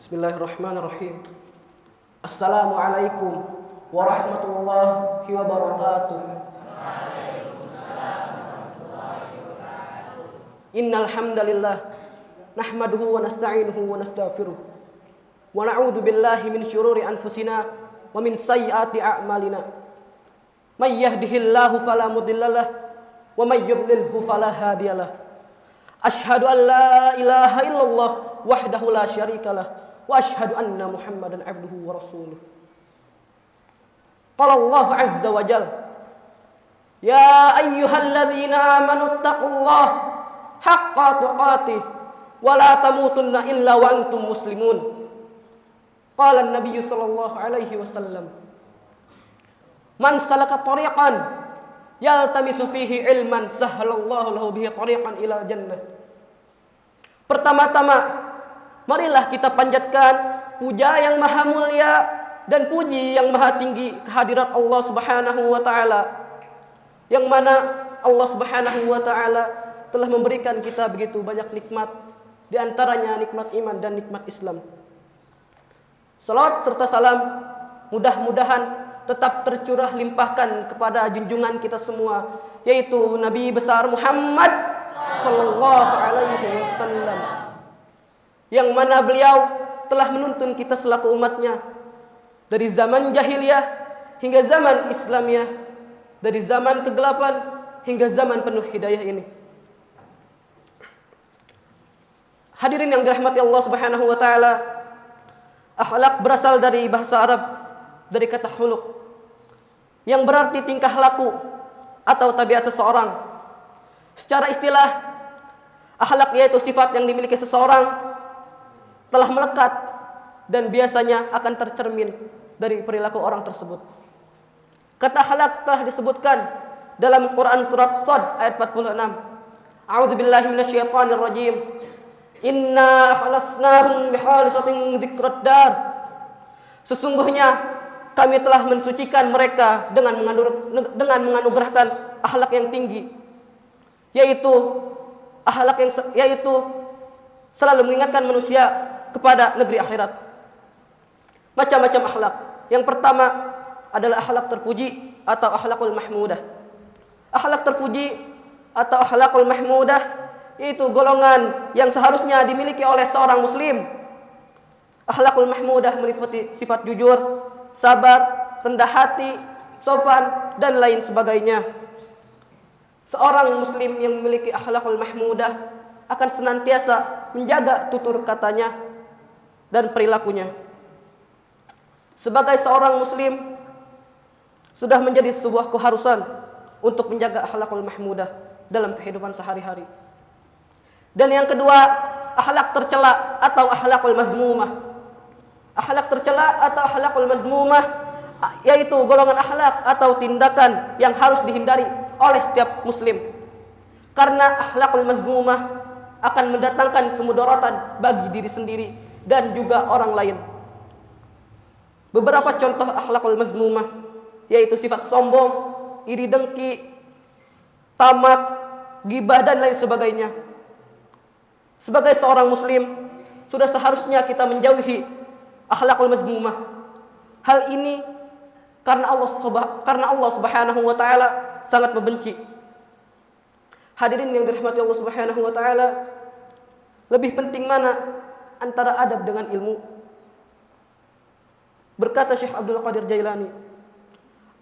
Bismillahirrahmanirrahim. Assalamualaikum warahmatullahi wabarakatuh. Innal hamdalillah nahmaduhu wa nasta'inuhu wa nastaghfiruh wa na'udzu billahi min syururi anfusina wa min sayyiati a'malina. May yahdihillahu fala mudhillalah wa may yudlilhu fala hadiyalah. Asyhadu an la ilaha illallah wahdahu la syarikalah wa asyhadu anna Muhammadan abduhu wa rasuluh. Qala Allah azza wa jalla, ya ayyuhalladzina amanu taqullaha haqqa tuqatih wa la tamutunna illa wa antum muslimun. Qala an-nabiy sallallahu alaihi wasallam, man salaka tariqan yaltamisu fihi ilman sahhalallahu lahu bihi tariqan ila jannah. Pertama-tama, marilah kita panjatkan puja yang maha mulia dan puji yang maha tinggi kehadirat Allah Subhanahu wa taala, yang mana Allah Subhanahu wa taala telah memberikan kita begitu banyak nikmat, di antaranya nikmat iman dan nikmat Islam. Salawat serta salam mudah-mudahan tetap tercurah limpahkan kepada junjungan kita semua, yaitu Nabi besar Muhammad sallallahu alaihi wasallam, yang mana beliau telah menuntun kita selaku umatnya dari zaman jahiliyah hingga zaman Islamiyah, dari zaman kegelapan hingga zaman penuh hidayah ini. Hadirin yang dirahmati Allah Subhanahu wa taala, akhlak berasal dari bahasa Arab, dari kata khuluq, yang berarti tingkah laku atau tabiat seseorang. Secara istilah, akhlak yaitu sifat yang dimiliki seseorang telah melekat dan biasanya akan tercermin dari perilaku orang tersebut. Kata akhlak telah disebutkan dalam Quran surat Shad ayat 46. A'udzubillahi minasyaitonir rajim. Inna akhlasnahum bihalisatin dzikrad dar. Sesungguhnya kami telah mensucikan mereka dengan menganugerahkan akhlak yang tinggi, yaitu akhlak yaitu selalu mengingatkan manusia kepada negeri akhirat. Macam-macam akhlak. Yang pertama adalah akhlak terpuji atau akhlakul mahmudah. Akhlak terpuji atau akhlakul mahmudah yaitu golongan yang seharusnya dimiliki oleh seorang muslim. Akhlakul mahmudah meliputi sifat jujur, sabar, rendah hati, sopan, dan lain sebagainya. Seorang muslim yang memiliki akhlakul mahmudah akan senantiasa menjaga tutur katanya dan perilakunya. Sebagai seorang muslim, sudah menjadi sebuah keharusan untuk menjaga akhlakul mahmudah dalam kehidupan sehari-hari. Dan yang kedua, akhlak tercela atau akhlakul mazmumah. Akhlak tercela atau akhlakul mazmumah yaitu golongan akhlak atau tindakan yang harus dihindari oleh setiap muslim, karena akhlakul mazmumah akan mendatangkan kemudaratan bagi diri sendiri dan juga orang lain. Beberapa contoh akhlakul mazmumah yaitu sifat sombong, iri dengki, tamak, ghibah, dan lain sebagainya. Sebagai seorang muslim, sudah seharusnya kita menjauhi akhlakul mazmumah. Hal ini karena Allah Subhanahu wa taala sangat membenci. Hadirin yang dirahmati Allah Subhanahu wa taala, lebih penting mana antara adab dengan ilmu? Berkata Syekh Abdul Qadir Jailani,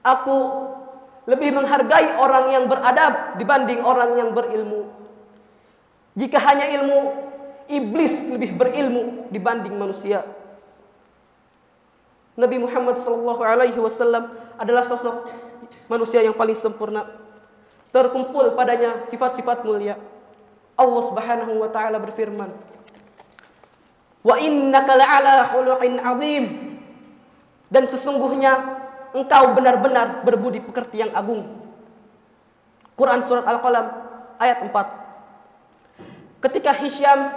aku lebih menghargai orang yang beradab dibanding orang yang berilmu. Jika hanya ilmu, iblis lebih berilmu dibanding manusia. Nabi Muhammad sallallahu alaihi wasallam adalah sosok manusia yang paling sempurna. Terkumpul padanya sifat-sifat mulia. Allah Subhanahu wa taala berfirman, "Wa innaka la'ala khuluqin 'adzim." Dan sesungguhnya engkau benar-benar berbudi pekerti yang agung. Quran surat Al-Qalam ayat 4. Ketika Hisham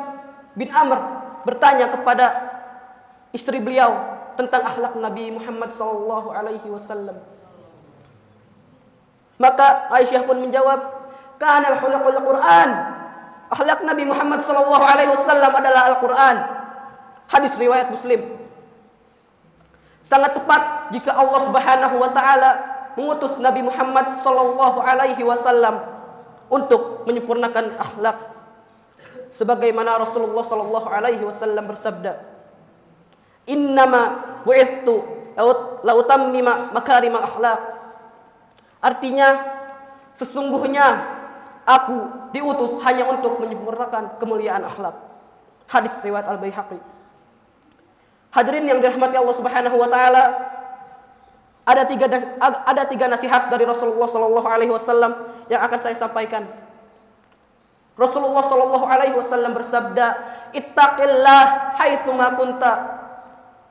bin Amr bertanya kepada istri beliau tentang akhlak Nabi Muhammad sallallahu alaihi wasallam, maka Aisyah pun menjawab, "Kana al-khuluqul Qur'an." Akhlak Nabi Muhammad sallallahu alaihi wasallam adalah Al-Qur'an. Hadis riwayat Muslim. Sangat tepat jika Allah Subhanahu wa taala mengutus Nabi Muhammad sallallahu alaihi wasallam untuk menyempurnakan akhlak. Sebagaimana Rasulullah sallallahu alaihi wasallam bersabda, "Innama bu'ithtu la utammima makarimal akhlak." Artinya, sesungguhnya aku diutus hanya untuk menyempurnakan kemuliaan akhlak. Hadis riwayat Al-Baihaqi. Hadirin yang dirahmati Allah Subhanahu wa taala, ada tiga nasihat dari Rasulullah sallallahu alaihi wasallam yang akan saya sampaikan. Rasulullah sallallahu alaihi wasallam bersabda, "Ittaqillah haitsu ma kunta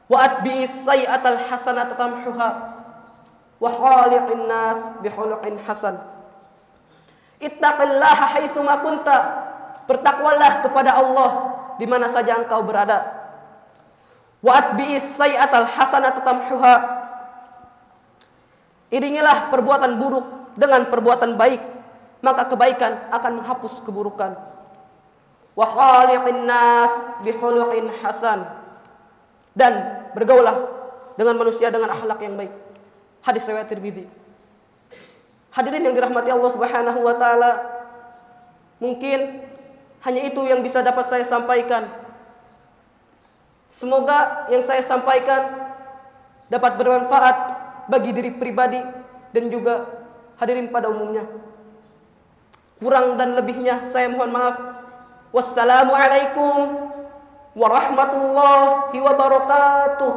wa atbi'is sayyi'atal hasanata tamhuha wa khaliqin nas bi khuluqin hasan." Ittaqillah haitsu ma kunta. Bertakwalah kepada Allah di mana saja engkau berada. Wa atbi'is sayyi'atal hasanata tamhuha. Iringilah perbuatan buruk dengan perbuatan baik, maka kebaikan akan menghapus keburukan. Wa khaliqin nas bi khuluqin hasan. Dan bergaulah dengan manusia dengan akhlak yang baik. Hadis riwayat Tirmidzi. Hadirin yang dirahmati Allah Subhanahu wa taala, mungkin hanya itu yang bisa dapat saya sampaikan. Semoga yang saya sampaikan dapat bermanfaat bagi diri pribadi dan juga hadirin pada umumnya. Kurang dan lebihnya saya mohon maaf. Wassalamualaikum warahmatullahi wabarakatuh.